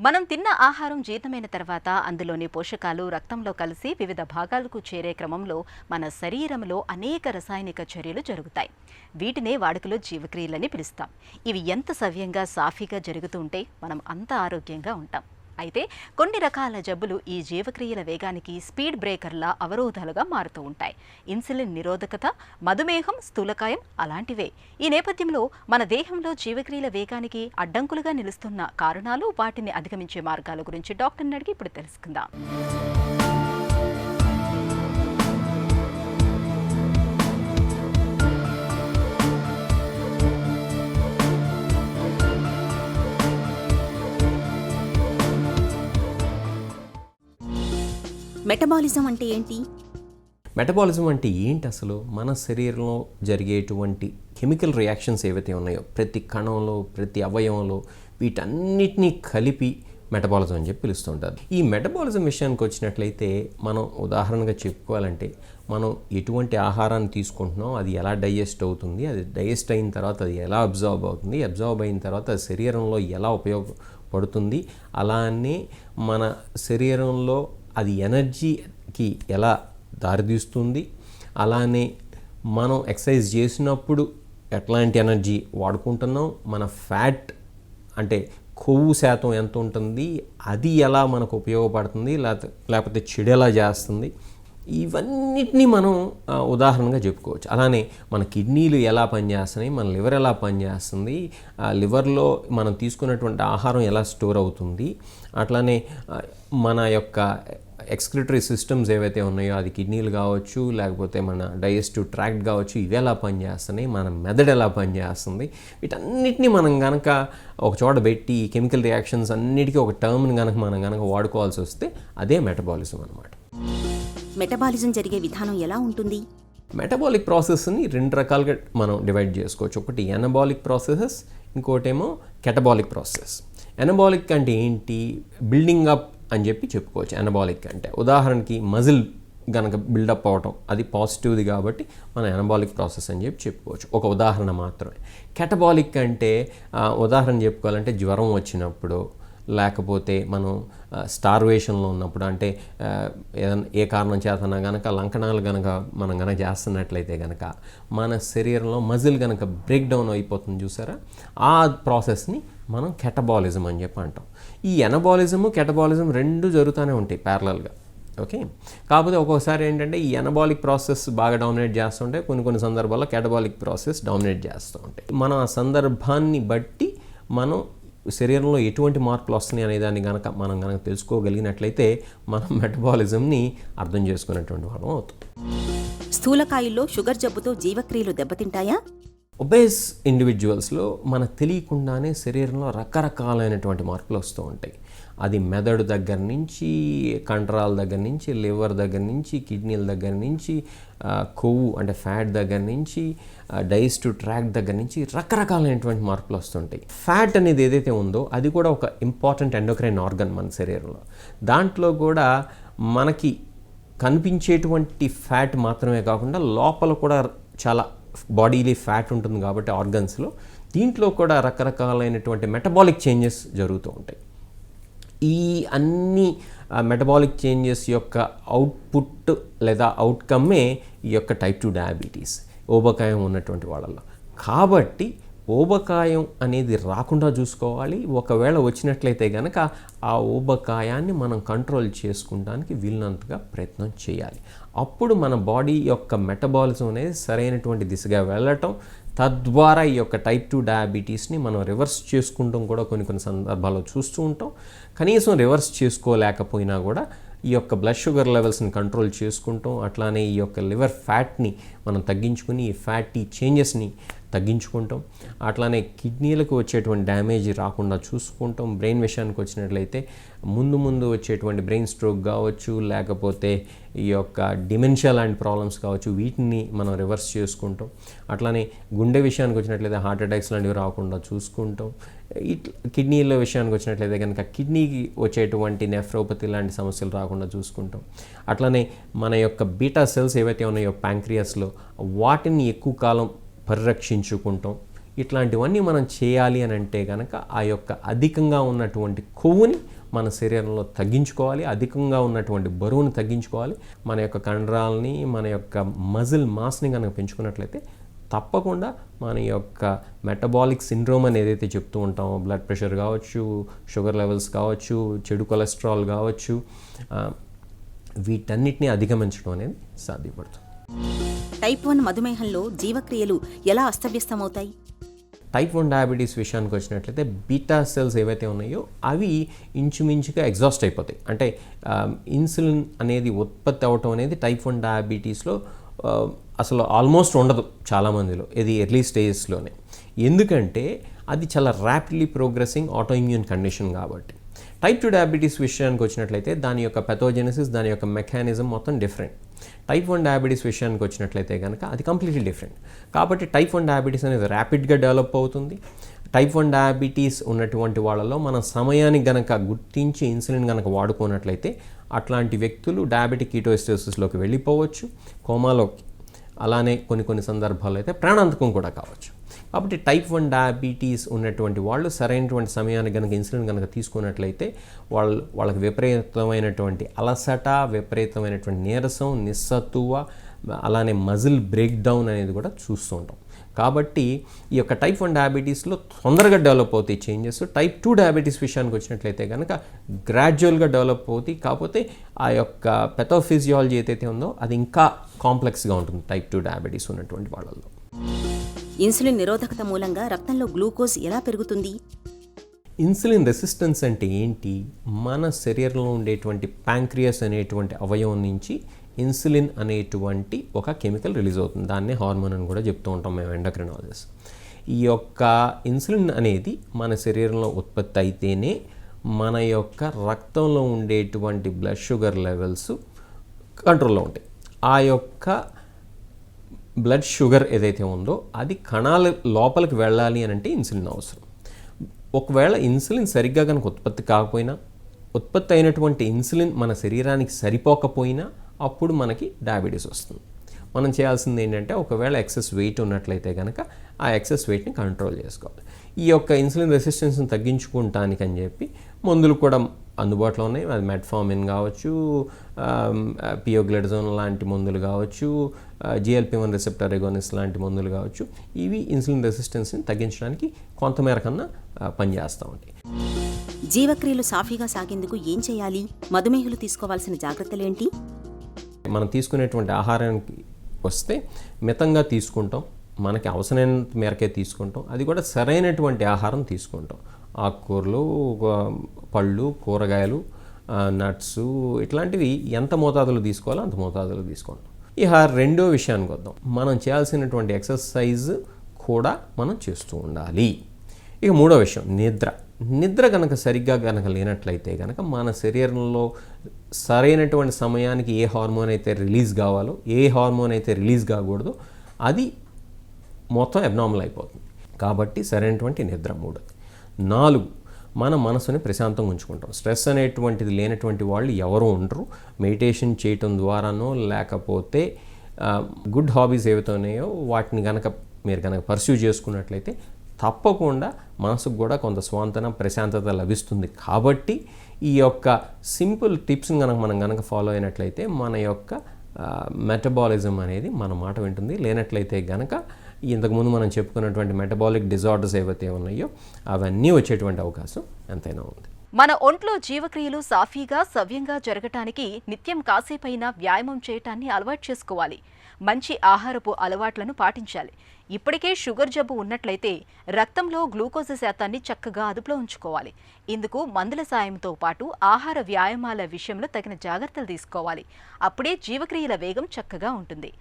మనం తిన్న ఆహారం జీర్ణమైన తర్వాత అందులోని పోషకాలు రక్తంలో కలిసి వివిధ భాగాలకు చేరే క్రమంలో మన శరీరంలో అనేక రసాయనిక చర్యలు జరుగుతాయి. వీటినే వాడుకలో జీవక్రియలని పిలుస్తాం. ఇవి ఎంత సవ్యంగా సాఫీగా జరుగుతుంటే మనం అంత ఆరోగ్యంగా ఉంటాం. అయితే కొన్ని రకాల జబ్బులు ఈ జీవక్రియల వేగానికి స్పీడ్ బ్రేకర్లా అవరోధాలుగా మారుతూ ఉంటాయి. ఇన్సులిన్ నిరోధకత, మధుమేహం, స్థూలకాయం అలాంటివే. ఈ నేపథ్యంలో మన దేహంలో జీవక్రియల వేగానికి అడ్డంకులుగా నిలుస్తున్న కారణాలు, వాటిని అధిగమించే మార్గాల గురించి డాక్టర్ని అడిగి ఇప్పుడు తెలుసుకుందాం. మెటబాలిజం అంటే ఏంటి? మెటబాలిజం అంటే ఏంటి అసలు? మన శరీరంలో జరిగేటువంటి కెమికల్ రియాక్షన్స్ ఏవైతే ఉన్నాయో ప్రతి కణంలో, ప్రతి అవయవంలో, వీటన్నిటినీ కలిపి మెటబాలిజం అని చెప్పి పిలుస్తుంటారు. ఈ మెటబాలిజం విషయానికి వచ్చినట్లయితే మనం ఉదాహరణగా చెప్పుకోవాలంటే మనం ఎటువంటి ఆహారాన్ని తీసుకుంటున్నాం, అది ఎలా డైజెస్ట్ అవుతుంది, అది డైజెస్ట్ అయిన తర్వాత అది ఎలా అబ్జర్వ్ అవుతుంది, అబ్జర్వ్ అయిన తర్వాత అది శరీరంలో ఎలా ఉపయోగపడుతుంది, అలానే మన శరీరంలో అది ఎనర్జీకి ఎలా దారితీస్తుంది, అలానే మనం ఎక్సర్సైజ్ చేసినప్పుడు ఎట్లాంటి ఎనర్జీ వాడుకుంటున్నాం, మన ఫ్యాట్ అంటే కొవ్వు శాతం ఎంత ఉంటుంది, అది ఎలా మనకు ఉపయోగపడుతుంది, లేకపోతే చెడు ఎలా చేస్తుంది, ఇవన్నిటినీ మనం ఉదాహరణగా చెప్పుకోవచ్చు. అలానే మన కిడ్నీలు ఎలా పనిచేస్తున్నాయి, మన లివర్ ఎలా పనిచేస్తుంది, లివర్లో మనం తీసుకున్నటువంటి ఆహారం ఎలా స్టోర్ అవుతుంది, అట్లానే మన యొక్క ఎక్స్క్రిటరీ సిస్టమ్స్ ఏవైతే ఉన్నాయో అది కిడ్నీలు కావచ్చు, లేకపోతే మన డైజెస్టివ్ ట్రాక్ట్ కావచ్చు, ఇవి ఎలా పనిచేస్తున్నాయి, మన మెదడు ఎలా పనిచేస్తుంది, వీటన్నిటినీ మనం కనుక ఒక చోట పెట్టి కెమికల్ రియాక్షన్స్ అన్నిటికీ ఒక టర్మ్ని మనం కనుక వాడుకోవాల్సి వస్తే అదే మెటబాలిజం అనమాట. మెటబాలిజం జరిగే విధానం ఎలా ఉంటుంది? మెటబాలిక్ ప్రాసెస్ని రెండు రకాలుగా మనం డివైడ్ చేసుకోవచ్చు. ఒకటి ఎనబాలిక్ ప్రాసెసెస్, ఇంకోటేమో కెటబాలిక్ ప్రాసెస్. ఎనబాలిక్ అంటే ఏంటి? బిల్డింగ్ అప్ అని చెప్పి చెప్పుకోవచ్చు. ఎనబాలిక్ అంటే ఉదాహరణకి మజిల్ కనుక బిల్డప్ అవటం, అది పాజిటివ్ది కాబట్టి మనం ఎనబాలిక్ ప్రాసెస్ అని చెప్పి చెప్పుకోవచ్చు. ఒక ఉదాహరణ మాత్రమే. కెటబాలిక్ అంటే ఉదాహరణ చెప్పుకోవాలంటే జ్వరం వచ్చినప్పుడు, లేకపోతే మనం స్టార్వేషన్లో ఉన్నప్పుడు, అంటే ఏదైనా ఏ కారణం చేతనా కనుక లంకణాలు కనుక మనం కనుక చేస్తున్నట్లయితే కనుక మన శరీరంలో మజిల్ కనుక బ్రేక్ డౌన్ అయిపోతుంది చూసారా, ఆ ప్రాసెస్ని మనం కెటబాలిజం అని చెప్పి అంటాం. ఈ ఎనబాలిజము, కెటబాలిజం రెండు జరుగుతూనే ఉంటాయి ప్యారలల్గా. ఓకే, కాకపోతే ఒక్కొక్కసారి ఏంటంటే ఈ ఎనబాలిక్ ప్రాసెస్ బాగా డామినేట్ చేస్తుంటే కొన్ని సందర్భాల్లో కెటబాలిక్ ప్రాసెస్ డామినేట్ చేస్తూ ఉంటాయి. మనం ఆ సందర్భాన్ని బట్టి మనం శరీరంలో ఎటువంటి మార్పులు వస్తున్నాయి అనే దాన్ని మనం కనుక తెలుసుకోగలిగినట్లయితే మనం మెటబాలిజంని అర్థం చేసుకునేటువంటి వాళ్ళం అవుతాం. స్థూలకాయుల్లో షుగర్ జబ్బుతో జీవక్రియలు దెబ్బతింటాయా? ఒబేస్ ఇండివిజువల్స్లో మనకు తెలియకుండానే శరీరంలో రకరకాలైనటువంటి మార్పులు వస్తూ ఉంటాయి. అది మెదడు దగ్గర నుంచి, కండరాల దగ్గర నుంచి, లివర్ దగ్గర నుంచి, కిడ్నీల దగ్గర నుంచి, కొవ్వు అంటే ఫ్యాట్ దగ్గర నుంచి, డైజెస్టివ్ ట్రాక్ట్ దగ్గర నుంచి రకరకాలైనటువంటి మార్పులు వస్తుంటాయి. ఫ్యాట్ అనేది ఏదైతే ఉందో అది కూడా ఒక ఇంపార్టెంట్ ఎండోక్రైన్ ఆర్గన్ మన శరీరంలో. దాంట్లో కూడా మనకి కనిపించేటువంటి ఫ్యాట్ మాత్రమే కాకుండా లోపల కూడా చాలా బాడీలీ ఫ్యాట్ ఉంటుంది కాబట్టి ఆర్గన్స్లో, దీంట్లో కూడా రకరకాలైనటువంటి మెటబాలిక్ చేంజెస్ జరుగుతూ ఉంటాయి. ఈ అన్ని మెటబాలిక్ చేంజెస్ యొక్క అవుట్పుట్ లేదా అవుట్కమ్మే ఈ యొక్క టైప్ 2 డయాబెటీస్, ఊబకాయం ఉన్నటువంటి వాళ్ళలో. కాబట్టి ఊబకాయం అనేది రాకుండా చూసుకోవాలి. ఒకవేళ వచ్చినట్లయితే కనుక ఆ ఊబకాయాన్ని మనం కంట్రోల్ చేసుకోవడానికి వీలున్నంతగా ప్రయత్నం చేయాలి. అప్పుడు మన బాడీ యొక్క మెటబాలిజం అనేది సరైనటువంటి దిశగా వెళ్ళటం, తద్వారా ఈ యొక్క టైప్ 2 డయాబెటీస్ని మనం రివర్స్ చేసుకుంటాం కూడా కొన్ని సందర్భాల్లో చూస్తూ ఉంటాం. కనీసం రివర్స్ చేసుకోలేకపోయినా కూడా ఈ యొక్క బ్లడ్ షుగర్ లెవెల్స్ని కంట్రోల్ చేసుకుంటాం. అట్లానే ఈ యొక్క లివర్ ఫ్యాట్ని మనం తగ్గించుకుని ఈ ఫ్యాటీ చేంజెస్ని తగ్గించుకుంటాం. అట్లానే కిడ్నీలకు వచ్చేటువంటి డ్యామేజ్ రాకుండా చూసుకుంటాం. బ్రెయిన్ విషయానికి వచ్చినట్లయితే ముందు వచ్చేటువంటి బ్రెయిన్ స్ట్రోక్ కావచ్చు, లేకపోతే ఈ యొక్క డిమెన్షియా లాంటి ప్రాబ్లమ్స్ కావచ్చు, వీటిని మనం రివర్స్ చేసుకుంటాం. అట్లానే గుండె విషయానికి వచ్చినట్లయితే హార్ట్ అటాక్స్ లాంటివి రాకుండా చూసుకుంటాం. కిడ్నీల విషయానికి వచ్చినట్లయితే కనుక కిడ్నీకి వచ్చేటువంటి నెఫ్రోపతి లాంటి సమస్యలు రాకుండా చూసుకుంటాం. అట్లానే మన యొక్క బీటా సెల్స్ ఏవైతే ఉన్నాయో ప్యాంక్రియాస్లో, వాటిని ఎక్కువ కాలం పరిరక్షించుకుంటాం. ఇట్లాంటివన్నీ మనం చేయాలి అని అంటే కనుక ఆ యొక్క అధికంగా ఉన్నటువంటి కొవ్వుని మన శరీరంలో తగ్గించుకోవాలి, అధికంగా ఉన్నటువంటి బరువును తగ్గించుకోవాలి. మన యొక్క కండరాలని, మన యొక్క మజిల్ మాస్ని కనుక పెంచుకున్నట్లయితే తప్పకుండా మన యొక్క మెటబాలిక్ సిండ్రోమ్ అని ఏదైతే చెప్తూ ఉంటామో, బ్లడ్ ప్రెషర్ కావచ్చు, షుగర్ లెవెల్స్ కావచ్చు, చెడు కొలెస్ట్రాల్ కావచ్చు, వీటన్నిటిని అధిగమించడం అనేది సాధ్యపడుతుంది. టైప్ 1 మధుమేహంలో జీవక్రియలు ఎలా అస్తవ్యస్తమవుతాయి? టైప్ 1 డయాబెటీస్ విషయానికి వచ్చినట్లయితే బీటా సెల్స్ ఏవైతే ఉన్నాయో అవి ఇంచుమించుగా ఎగ్జాస్ట్ అయిపోతాయి. అంటే ఇన్సులిన్ అనేది ఉత్పత్తి అవటం అనేది టైప్ 1 డయాబెటీస్లో అసలు ఆల్మోస్ట్ ఉండదు చాలామందిలో, ఇది ఎర్లీ స్టేజెస్లోనే. ఎందుకంటే అది చాలా rapidly progressing auto immune condition కాబట్టి. టైప్ 2 డయాబెటీస్ విషయానికి వచ్చినట్లయితే దాని యొక్క పెథోజెనసిస్, దాని యొక్క మెకానిజం మొత్తం డిఫరెంట్. టైప్ 1 డయాబెటీస్ విషయానికి వచ్చినట్లయితే కనుక అది కంప్లీట్లీ డిఫరెంట్. కాబట్టి టైప్ 1 డయాబెటీస్ అనేది ర్యాపిడ్గా డెవలప్ అవుతుంది. టైప్ 1 డయాబెటీస్ ఉన్నటువంటి వాళ్ళలో మనం సమయానికి గనక గుర్తించి ఇన్సులిన్ గనక వాడుకున్నట్లయితే అట్లాంటి వ్యక్తులు డయాబెటిక్ కీటోసిస్లోకి వెళ్ళిపోవచ్చు, కోమాలోకి, అలానే కొన్ని సందర్భాల్లో అయితే ప్రాణాంతకం కూడా కావచ్చు. కాబట్టి టైప్ 1 డయాబెటీస్ ఉన్నటువంటి వాళ్ళు సరైనటువంటి సమయానికి కనుక ఇన్సులిన్ కనుక తీసుకున్నట్లయితే వాళ్ళకి విపరీతమైనటువంటి అలసట, విపరీతమైనటువంటి నీరసం, నిస్సత్తువ, అలానే మజిల్ బ్రేక్ డౌన్ అనేది కూడా చూస్తూ ఉంటాం. కాబట్టి ఈ యొక్క టైప్ 1 డయాబెటీస్లో తొందరగా డెవలప్ అవుతాయి చేంజెస్. టైప్ 2 డయాబెటీస్ విషయానికి వచ్చినట్లయితే కనుక గ్రాడ్యువల్గా డెవలప్ అవుతాయి. కాకపోతే ఆ యొక్క పెథోఫిజియాలజీ ఏదైతే ఉందో అది ఇంకా కాంప్లెక్స్గా ఉంటుంది టైప్ 2 డయాబెటీస్ ఉన్నటువంటి వాళ్ళల్లో. ఇన్సులిన్ నిరోధకత మూలంగా రక్తంలో గ్లూకోజ్ ఎలా పెరుగుతుంది? ఇన్సులిన్ రెసిస్టెన్స్ అంటే ఏంటి? మన శరీరంలో ఉండేటువంటి ప్యాంక్రియాస్ అనేటువంటి అవయవం నుంచి ఇన్సులిన్ అనేటువంటి ఒక కెమికల్ రిలీజ్ అవుతుంది. దాన్నే హార్మోన్ అని కూడా చెప్తూ ఉంటాం మేము ఎండోక్రినాలజిస్ట్. ఈ యొక్క ఇన్సులిన్ అనేది మన శరీరంలో ఉత్పత్తి అయితేనే మన యొక్క రక్తంలో ఉండేటువంటి బ్లడ్ షుగర్ లెవెల్స్ కంట్రోల్లో ఉంటాయి. ఆ యొక్క బ్లడ్ షుగర్ ఏదైతే ఉందో అది కణాల లోపలికి వెళ్ళాలి అని అంటే ఇన్సులిన్ అవసరం. ఒకవేళ ఇన్సులిన్ సరిగ్గా కనుక ఉత్పత్తి కాకపోయినా, ఉత్పత్తి అయినటువంటి ఇన్సులిన్ మన శరీరానికి సరిపోకపోయినా అప్పుడు మనకి డయాబెటీస్ వస్తుంది. మనం చేయాల్సింది ఏంటంటే ఒకవేళ ఎక్సెస్ వెయిట్ ఉన్నట్లయితే కనుక ఆ ఎక్సెస్ వెయిట్ని కంట్రోల్ చేసుకోవాలి. ఈ యొక్క ఇన్సులిన్ రెసిస్టెన్స్ని తగ్గించుకుంటానికి అని చెప్పి మందులు కూడా అందుబాటులో ఉన్నాయి. అది మెట్ఫార్మిన్ కావచ్చు, పియోగ్లెడజోన్ లాంటి మందులు కావచ్చు, GLP-1 రిసెప్టర్ ఎగోనిస్ట్ లాంటి మందులు కావచ్చు. ఇవి ఇన్సులిన్ రెసిస్టెన్స్ని తగ్గించడానికి కొంతమేర కన్నా పనిచేస్తూ ఉంటాయి. జీవక్రియలు సాఫీగా సాగేందుకు ఏం చేయాలి? మధుమేహులు తీసుకోవాల్సిన జాగ్రత్తలేంటి? మనం తీసుకునేటువంటి ఆహారానికి వస్తే మితంగా తీసుకుంటాం, మనకి అవసరమైనంత మేరకే తీసుకుంటాం, అది కూడా సరైనటువంటి ఆహారం తీసుకుంటాం. ఆకుకూరలు, పళ్ళు, కూరగాయలు, నట్స్ ఇట్లాంటివి ఎంత మోతాదులో తీసుకోవాలో అంత మోతాదులో తీసుకుంటాం. ఇక రెండో విషయానికి వద్దాం. మనం చేయాల్సినటువంటి ఎక్సర్సైజ్ కూడా మనం చేస్తూ ఉండాలి. ఇక మూడో విషయం నిద్ర కనుక సరిగ్గా కనుక లేనట్లయితే కనుక మన శరీరంలో సరైనటువంటి సమయానికి ఏ హార్మోన్ అయితే రిలీజ్ కావాలో, ఏ హార్మోన్ అయితే రిలీజ్ కాకూడదో అది మొత్తం అబ్నార్మల్ అయిపోతుంది. కాబట్టి సరైనటువంటి నిద్ర. 4 మన మనసుని ప్రశాంతంగా ఉంచుకుంటాం. స్ట్రెస్ అనేటువంటిది లేనటువంటి వాళ్ళు ఎవరు ఉండరు. మెడిటేషన్ చేయటం ద్వారానో లేకపోతే గుడ్ హాబీస్ ఏవైతే ఉన్నాయో వాటిని కనుక మీరు కనుక పర్స్యూ చేసుకున్నట్లయితే తప్పకుండా మనసుకు కూడా కొంత స్వాంతన, ప్రశాంతత లభిస్తుంది. కాబట్టి ఈ యొక్క సింపుల్ టిప్స్ని మనం కనుక ఫాలో అయినట్లయితే మన యొక్క మెటబాలిజం అనేది మన మాట వింటుంది. లేనట్లయితే కనుక ఇంతకుముందు మనం చెప్పుకున్నటువంటి మెటబాలిక్ డిజార్డర్స్ ఏవైతే ఉన్నాయో అవన్నీ వచ్చేటువంటి అవకాశం ఎంతైనా ఉంది. మన ఒంట్లో జీవక్రియలు సాఫీగా, సవ్యంగా జరగటానికి నిత్యం కాసేపైనా వ్యాయామం చేయటాన్ని అలవాటు చేసుకోవాలి. మంచి ఆహారపు అలవాట్లను పాటించాలి. ఇప్పటికే షుగర్ జబ్బు ఉన్నట్లయితే రక్తంలో గ్లూకోజ్ శాతాన్ని చక్కగా అదుపులో ఉంచుకోవాలి. ఇందుకు మందుల సాయంతో పాటు ఆహార వ్యాయామాల విషయంలో తగిన జాగ్రత్తలు తీసుకోవాలి. అప్పుడే జీవక్రియల వేగం చక్కగా ఉంటుంది.